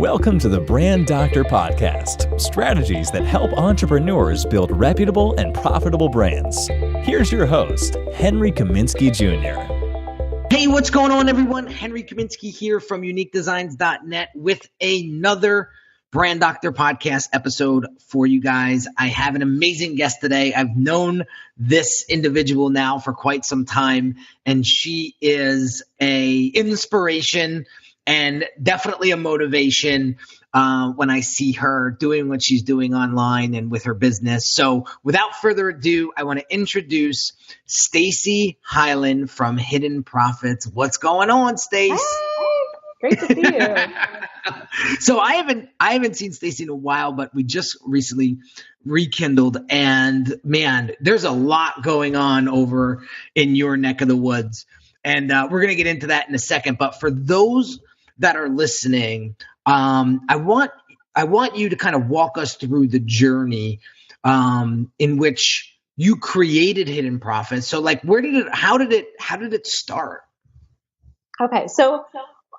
Welcome to the Brand Doctor Podcast, strategies that help entrepreneurs build reputable and profitable brands. Here's your host, Henry Kaminski Jr. Hey, what's going on, everyone? Henry Kaminski here from uniquedesignz.net with another Brand Doctor Podcast episode for you guys. I have an amazing guest today. I've known this individual now for quite some time, and she is an inspiration and definitely a motivation when I see her doing what she's doing online and with her business. So without further ado, I want to introduce Stacy Hyland from Hidden Profits. What's going on, Stace? Hey, great to see you. So I haven't seen Stacy in a while, but we just recently rekindled, and man, there's a lot going on over in your neck of the woods. And we're going to get into that in a second. But for those that are listening, I want you to kind of walk us through the journey in which you created Hidden Profits. So like, how did it start? Okay. So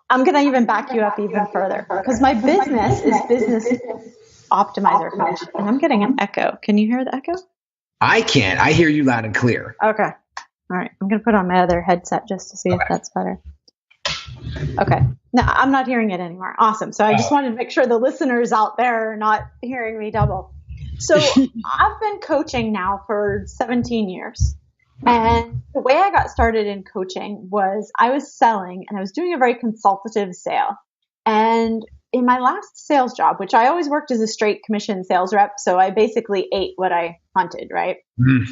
I'm going to even back you up even further because my business is Business Optimizer Coach, and I'm getting an echo. Can you hear the echo? I can't. I hear you loud and clear. Okay. All right. I'm going to put on my other headset just to see if that's better. Okay. No, I'm not hearing it anymore. Awesome. So I just wanted to make sure the listeners out there are not hearing me double. So I've been coaching now for 17 years. And the way I got started in coaching was I was selling, and I was doing a very consultative sale. And in my last sales job, which I always worked as a straight commission sales rep, so I basically ate what I hunted, right?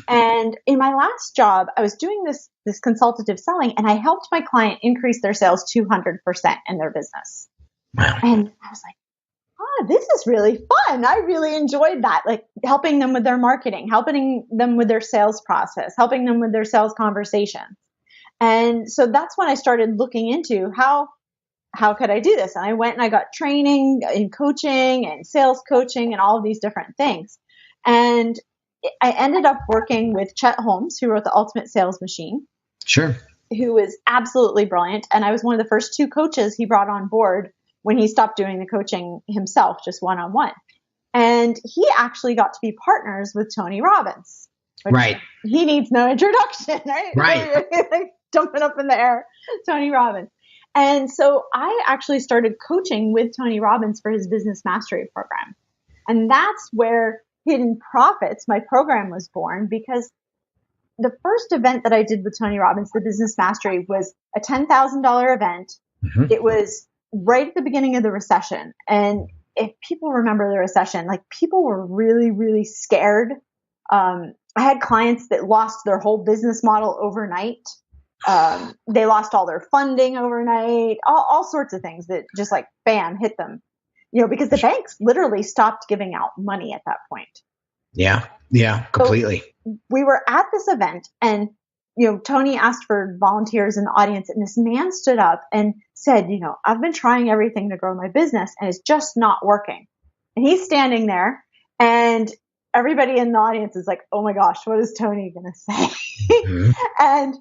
And in my last job, I was doing this consultative selling, and I helped my client increase their sales 200% in their business. Wow. And I was like, oh, this is really fun. I really enjoyed that, like helping them with their marketing, helping them with their sales process, helping them with their sales conversations. And so that's when I started looking into how could I do this? And I went and I got training in coaching and sales coaching and all of these different things. And I ended up working with Chet Holmes, who wrote The Ultimate Sales Machine. Sure. Who is absolutely brilliant. And I was one of the first 2 coaches he brought on board when he stopped doing the coaching himself, just one-on-one. And he actually got to be partners with Tony Robbins. Right. He needs no introduction, right? Right. Jumping up in the air, Tony Robbins. And so I actually started coaching with Tony Robbins for his Business Mastery program. And that's where Hidden Profits, my program, was born, because the first event that I did with Tony Robbins, the Business Mastery, was a $10,000 event. Mm-hmm. It was right at the beginning of the recession. And if people remember the recession, like people were really, really scared. I had clients that lost their whole business model overnight. They lost all their funding overnight, all sorts of things that just like, bam, hit them, because the banks literally stopped giving out money at that point. Yeah, completely. So we were at this event, and, Tony asked for volunteers in the audience, and this man stood up and said, I've been trying everything to grow my business and it's just not working. And he's standing there, and everybody in the audience is like, oh my gosh, what is Tony going to say? Mm-hmm. And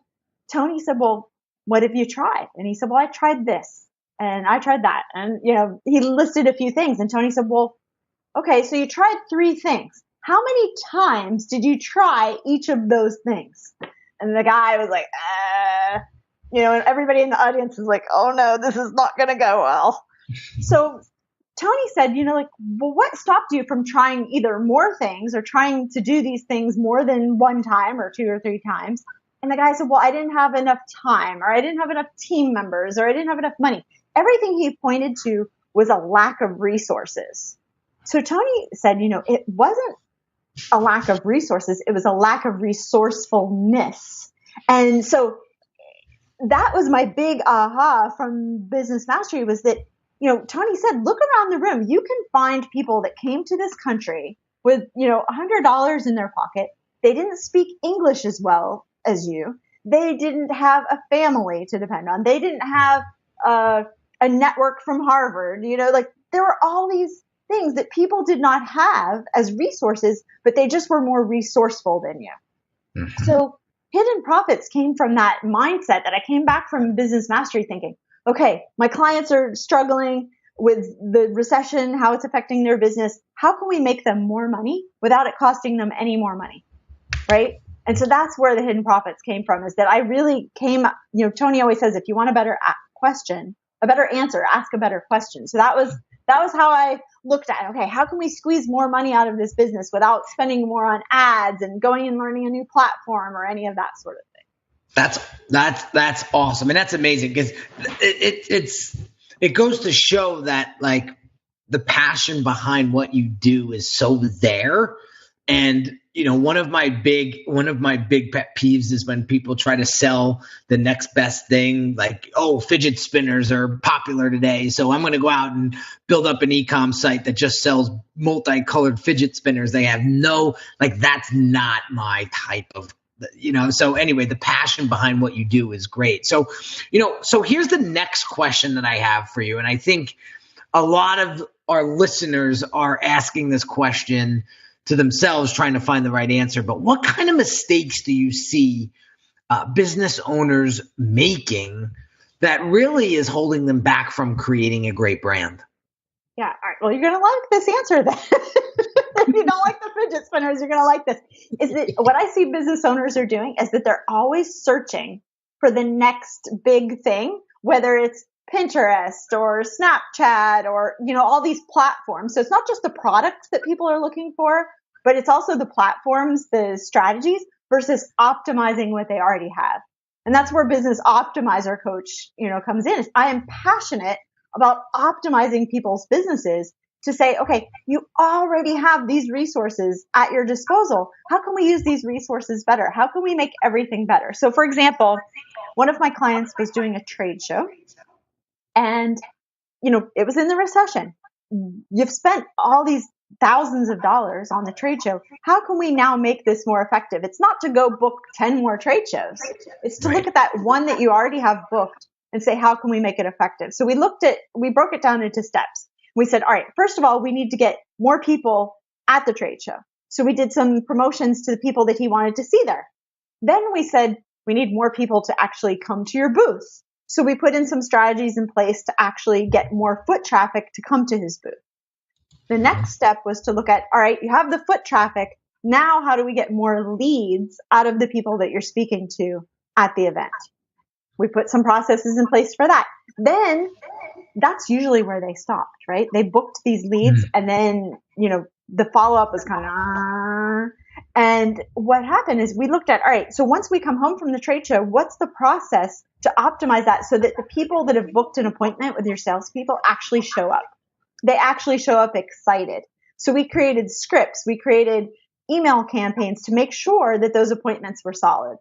Tony said, well, what have you tried? And he said, well, I tried this and I tried that. And, he listed a few things. And Tony said, well, okay, so you tried 3 things. How many times did you try each of those things? And the guy was like, and everybody in the audience is like, oh no, this is not going to go well. So Tony said, well, what stopped you from trying either more things or trying to do these things more than 1 time or 2 or 3 times? And the guy said, well, I didn't have enough time, or I didn't have enough team members, or I didn't have enough money. Everything he pointed to was a lack of resources. So Tony said, it wasn't a lack of resources. It was a lack of resourcefulness. And so that was my big aha from Business Mastery, was that, Tony said, look around the room. You can find people that came to this country with, $100 in their pocket. They didn't speak English as well as you. They didn't have a family to depend on. They didn't have a network from Harvard. There were all these things that people did not have as resources, but they just were more resourceful than you. Mm-hmm. So Hidden Profits came from that mindset that I came back from Business Mastery thinking, okay, my clients are struggling. with the recession, how it's affecting their business. How can we make them more money without it costing them any more money? Right? And so that's where the hidden profits came from, is that I really Tony always says, if you want a better answer, ask a better question. So that was how I looked at, okay, how can we squeeze more money out of this business without spending more on ads and going and learning a new platform or any of that sort of thing. That's awesome. And that's amazing, because it goes to show that, like, the passion behind what you do is so there. And, one of my big pet peeves is when people try to sell the next best thing, like, oh, fidget spinners are popular today, so I'm going to go out and build up an e-com site that just sells multicolored fidget spinners. They have that's not my type of, so anyway, the passion behind what you do is great. So, so here's the next question that I have for you. And I think a lot of our listeners are asking this question to themselves, trying to find the right answer. But what kind of mistakes do you see business owners making that really is holding them back from creating a great brand? Yeah. All right. Well, you're going to like this answer then. If you don't like the fidget spinners, you're going to like this. Is that what I see business owners are doing, is that they're always searching for the next big thing, whether it's Pinterest or Snapchat or, all these platforms. So it's not just the products that people are looking for, but it's also the platforms, the strategies, versus optimizing what they already have. And that's where Business Optimizer Coach, comes in. I am passionate about optimizing people's businesses to say, okay, you already have these resources at your disposal. How can we use these resources better? How can we make everything better? So for example, one of my clients was doing a trade show, and, it was in the recession. You've spent all these thousands of dollars on the trade show. How can we now make this more effective? It's not to go book 10 more trade shows. It's to look at that one that you already have booked and say, how can we make it effective? So we broke it down into steps. We said, all right, first of all, we need to get more people at the trade show. So we did some promotions to the people that he wanted to see there. Then we said, we need more people to actually come to your booth. So we put in some strategies in place to actually get more foot traffic to come to his booth. The next step was to look at, all right, you have the foot traffic. Now, how do we get more leads out of the people that you're speaking to at the event? We put some processes in place for that. Then that's usually where they stopped, right? They booked these leads, and then, the follow-up was kind of, and what happened is we looked at, all right, so once we come home from the trade show, what's the process to optimize that so that the people that have booked an appointment with your salespeople actually show up? They actually show up excited. So we created scripts, we created email campaigns to make sure that those appointments were solid.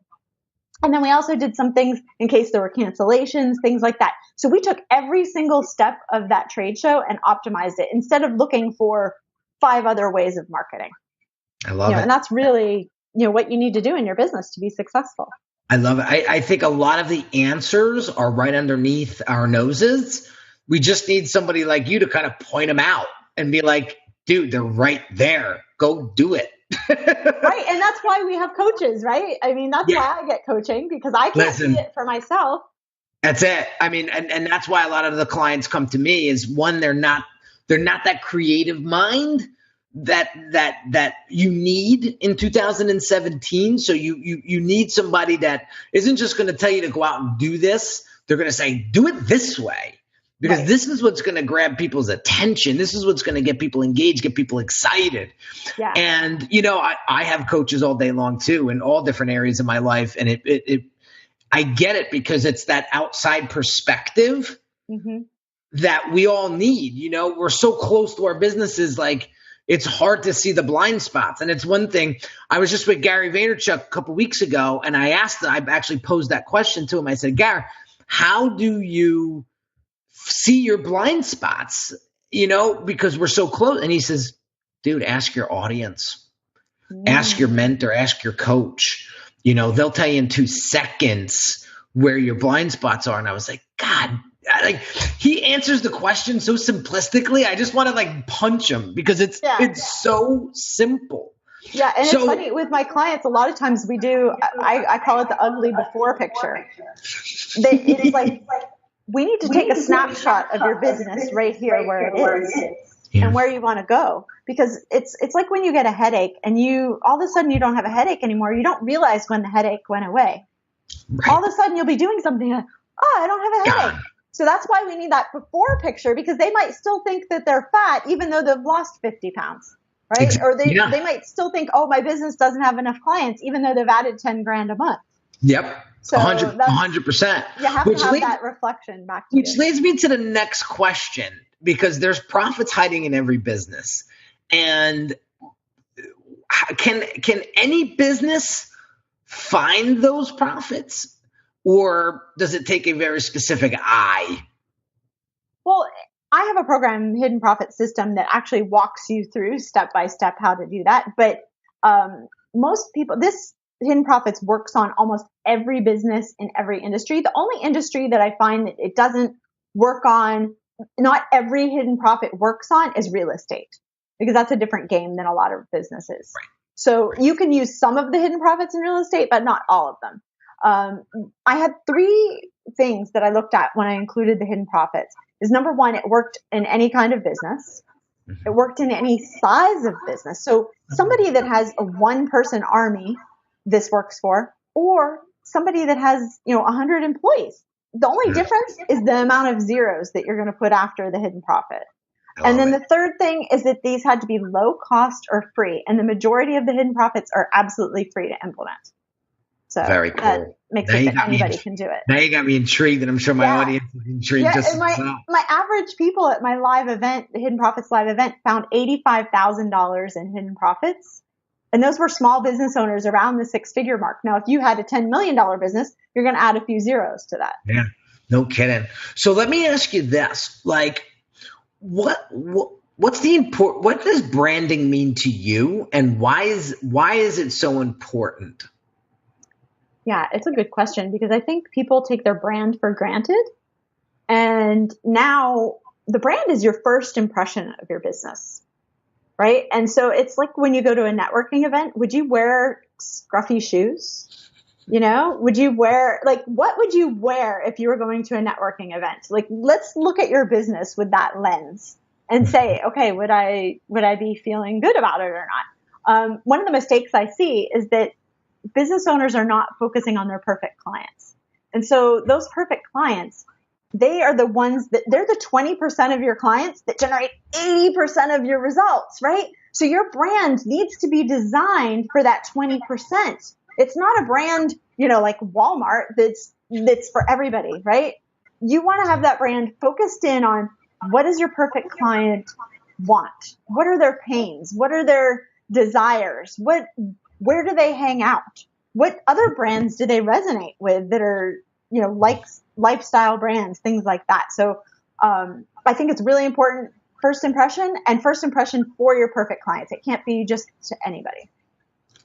And then we also did some things in case there were cancellations, things like that. So we took every single step of that trade show and optimized it instead of looking for 5 other ways of marketing. I love it. And that's really, what you need to do in your business to be successful. I love it. I think a lot of the answers are right underneath our noses. We just need somebody like you to kind of point them out and be like, dude, they're right there. Go do it. Right. And that's why we have coaches, right? I mean, that's why I get coaching, because I can't see it for myself. That's it. I mean, and that's why a lot of the clients come to me is, one, they're not that creative mind that you need in 2017. So you need somebody that isn't just going to tell you to go out and do this. They're going to say, do it this way. Because this is what's going to grab people's attention. This is what's going to get people engaged, get people excited. Yeah. And, I have coaches all day long too, in all different areas of my life. And I get it, because it's that outside perspective that we all need. We're so close to our businesses, like it's hard to see the blind spots. And it's one thing, I was just with Gary Vaynerchuk a couple weeks ago, and I actually posed that question to him. I said, Gary, how do you see your blind spots, because we're so close? And he says, dude, ask your audience, ask your mentor, ask your coach. They'll tell you in 2 seconds where your blind spots are. And I was like, God, he answers the question so simplistically. I just want to punch him, because it's so simple. Yeah. And it's funny with my clients, a lot of times we do, I call it the ugly before picture. It's like, we need to take a snapshot of your business right here where it is and where you want to go. Because it's like when you get a headache and all of a sudden you don't have a headache anymore. You don't realize when the headache went away. Right. All of a sudden you'll be doing something like, I don't have a headache. So that's why we need that before picture, because they might still think that they're fat even though they've lost 50 pounds, right? Exactly. Or they might still think, my business doesn't have enough clients even though they've added 10 grand a month. Yep. So 100%. You have to have that reflection back to you. Which leads me to the next question, because there's profits hiding in every business. And can any business find those profits, or does it take a very specific eye? Well, I have a program, Hidden Profit System, that actually walks you through step by step how to do that. But most people, this Hidden Profits works on almost every business in every industry. The only industry that I find that it doesn't work on, not every hidden profit works on, is real estate, because that's a different game than a lot of businesses. Right. So you can use some of the hidden profits in real estate, but not all of them. I had 3 things that I looked at when I included the hidden profits. Is number 1, it worked in any kind of business. It worked in any size of business. So somebody that has a 1-person army, this works for, or somebody that has, 100 employees. The only difference is the amount of zeros that you're going to put after the hidden profit. And then the third thing is that these had to be low cost or free. And the majority of the hidden profits are absolutely free to implement. So very cool. That makes it that anybody can do it. Now you got me intrigued, and I'm sure my audience is intrigued. My average people at my live event, the Hidden Profits live event, found $85,000 in hidden profits. And those were small business owners around the 6-figure mark. Now, if you had a $10 million business, you're going to add a few zeros to that. Yeah, no kidding. So let me ask you this: what's the important? What does branding mean to you, and why is it so important? Yeah, it's a good question, because I think people take their brand for granted, and now the brand is your first impression of your business. Right. And so it's like when you go to a networking event, would you wear scruffy shoes? Would you wear, what would you wear if you were going to a networking event? Let's look at your business with that lens and say, okay, would I be feeling good about it or not? One of the mistakes I see is that business owners are not focusing on their perfect clients. And so those perfect clients, they are the ones they're the 20% of your clients that generate 80% of your results, right? So your brand needs to be designed for that 20%. It's not a brand, like Walmart that's for everybody, right? You want to have that brand focused in on what does your perfect client want? What are their pains? What are their desires? Where do they hang out? What other brands do they resonate with that are, lifestyle brands, things like that. So I think it's really important, first impression for your perfect clients. It can't be just to anybody.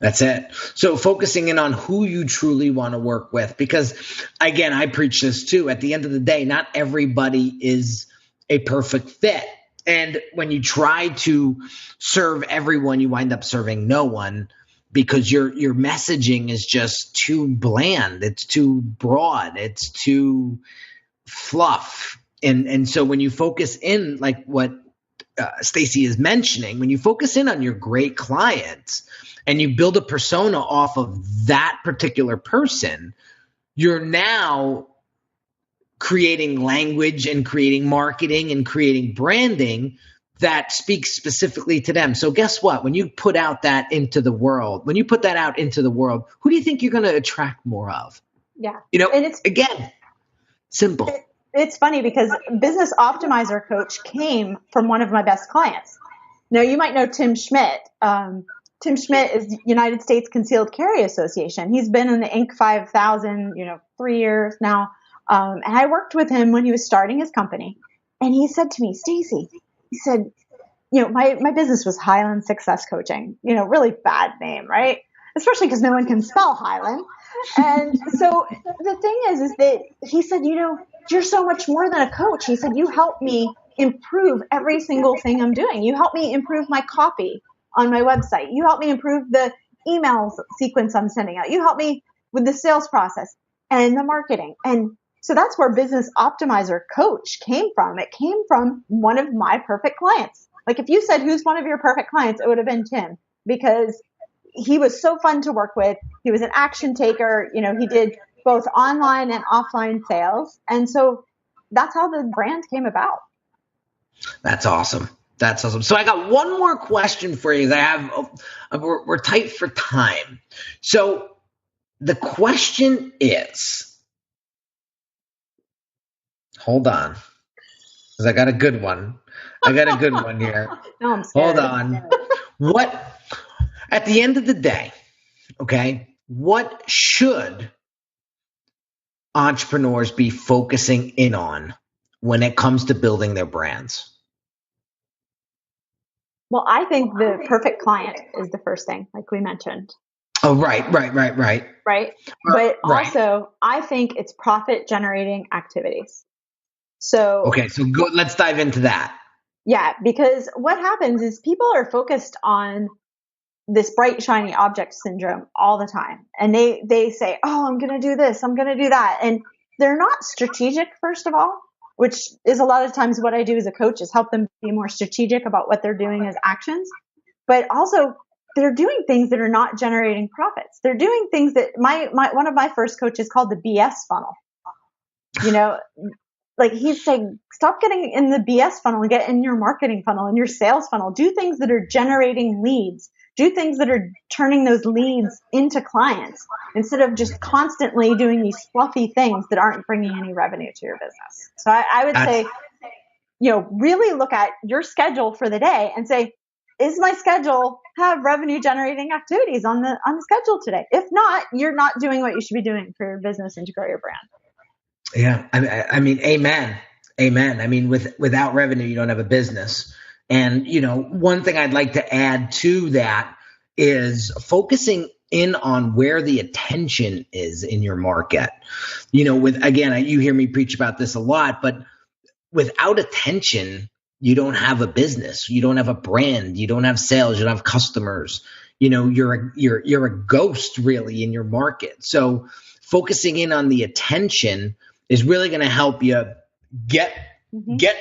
That's it. So focusing in on who you truly want to work with, because again, I preach this too. At the end of the day, not everybody is a perfect fit. And when you try to serve everyone, you wind up serving no one, because your messaging is just too bland. It's too broad. It's too fluff. And so when you focus in, like what Stacy is mentioning, when you focus in on your great clients and you build a persona off of that particular person, you're now creating language and creating marketing and creating branding that speaks specifically to them. So guess what? When you put out that into the world, who do you think you're going to attract more of? Yeah. And it's, again, simple. It's funny because Business Optimizer Coach came from one of my best clients. Now, you might know Tim Schmidt. Tim Schmidt is United States Concealed Carry Association. He's been in the Inc. 5000, 3 years now. And I worked with him when he was starting his company. And he said to me, Stacy, he said, my business was Highland Success Coaching, really bad name, right? Especially because no one can spell Highland. And so the thing is that he said, you're so much more than a coach. He said, you help me improve every single thing I'm doing. You help me improve my copy on my website. You help me improve the email sequence I'm sending out. You help me with the sales process and the marketing. And So that's where Business Optimizer Coach came from. It came from one of my perfect clients. Like if you said, who's one of your perfect clients, it would have been Tim, because he was so fun to work with. He was an action taker. You know, he did both online and offline sales. And so that's how the brand came about. That's awesome. That's awesome. So I got one more question for you. We're tight for time. So the question is, hold on, because I got a good one. Here. No, I'm scared. Hold on. What, at the end of the day, okay, what should entrepreneurs be focusing in on when it comes to building their brands? Well, I think the perfect client is the first thing, like we mentioned. Oh, right. Right. But also, I think it's profit generating activities. So, okay, so let's dive into that. Yeah, because what happens is people are focused on this bright, shiny object syndrome all the time. And they say, oh, I'm going to do this, I'm going to do that. And they're not strategic, first of all, which is a lot of times what I do as a coach is help them be more strategic about what they're doing as actions. But also, they're doing things that are not generating profits. They're doing things that one of my first coaches called the BS funnel. You know, like he's saying, stop getting in the BS funnel and get in your marketing funnel and your sales funnel. Do things that are generating leads. Do things that are turning those leads into clients instead of just constantly doing these fluffy things that aren't bringing any revenue to your business. So I would say, you know, really look at your schedule for the day and say, is my schedule have revenue generating activities on the schedule today? If not, you're not doing what you should be doing for your business and to grow your brand. Yeah. I mean, amen. I mean, without revenue, you don't have a business. And, you know, one thing I'd like to add to that is focusing in on where the attention is in your market. You know, you hear me preach about this a lot, but without attention, you don't have a business, you don't have a brand, you don't have sales, you don't have customers. You know, you're a ghost really in your market. So focusing in on the attention is really going to help you get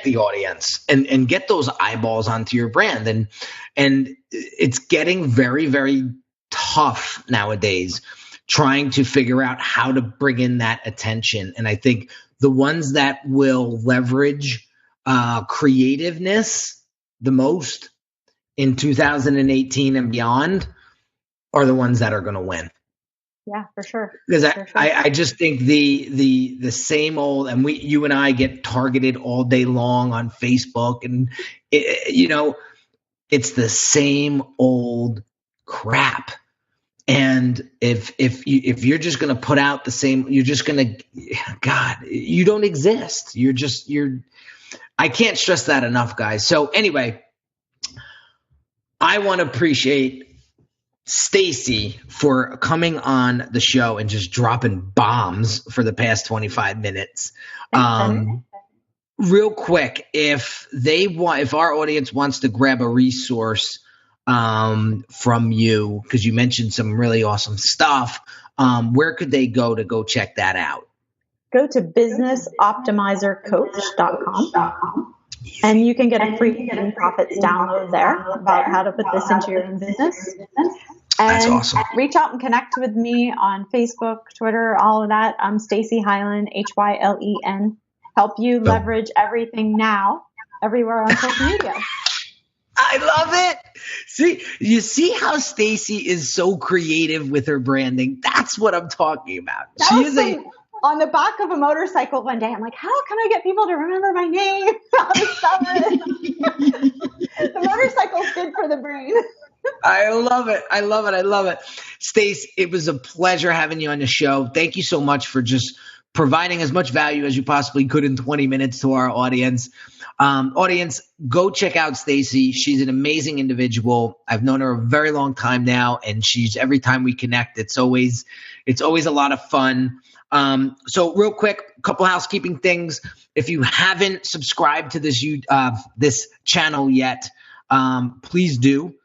the audience and get those eyeballs onto your brand. And it's getting very, very tough nowadays trying to figure out how to bring in that attention. And I think the ones that will leverage creativeness the most in 2018 and beyond are the ones that are going to win. Yeah, for sure. Because I just think the same old, and you and I get targeted all day long on Facebook, and you know, it's the same old crap. And if you're just going to put out the same, you're just going to, God, you don't exist. I can't stress that enough, guys. So anyway, I want to appreciate Stacy for coming on the show and just dropping bombs for the past 25 minutes. Real quick, if our audience wants to grab a resource from you, because you mentioned some really awesome stuff, where could they go check that out? Go to businessoptimizercoach.com. And you can get a free Hidden Profits download there about how to put this into your own business. And that's awesome. Reach out and connect with me on Facebook, Twitter, all of that. I'm Stacy Hylen, Hylen. Help you leverage everything now, everywhere on social media. I love it. You see how Stacy is so creative with her branding. That's what I'm talking about. She is on the back of a motorcycle one day. I'm like, how can I get people to remember my name? How to spell it? The motorcycle's good for the brain. I love it. Stace, it was a pleasure having you on the show. Thank you so much for just providing as much value as you possibly could in 20 minutes to our audience. Audience, go check out Stacy. She's an amazing individual. I've known her a very long time now, and every time we connect, it's always a lot of fun. So real quick, a couple housekeeping things. If you haven't subscribed to this channel yet, please do.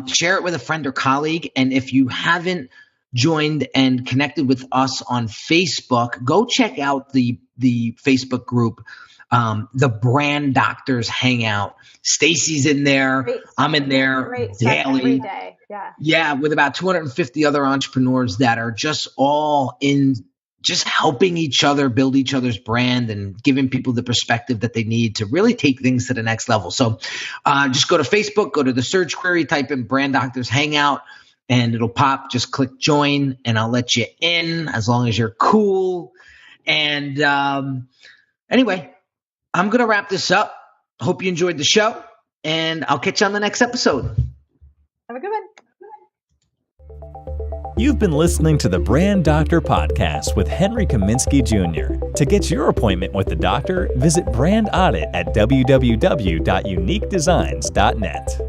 Share it with a friend or colleague. And if you haven't joined and connected with us on Facebook, go check out the Facebook group, the Brand Doctors Hangout. Stacy's in there. I'm in there daily. Every day. Yeah, with about 250 other entrepreneurs that are just all in, just helping each other build each other's brand and giving people the perspective that they need to really take things to the next level. So just go to Facebook, go to the search query, type in Brand Doctors Hangout, and it'll pop. Just click join, and I'll let you in as long as you're cool. And anyway, I'm going to wrap this up. Hope you enjoyed the show, and I'll catch you on the next episode. Have a good one. You've been listening to the Brand Doctor Podcast with Henry Kaminski Jr. To get your appointment with the doctor, visit Brand Audit at www.uniquedesignz.net.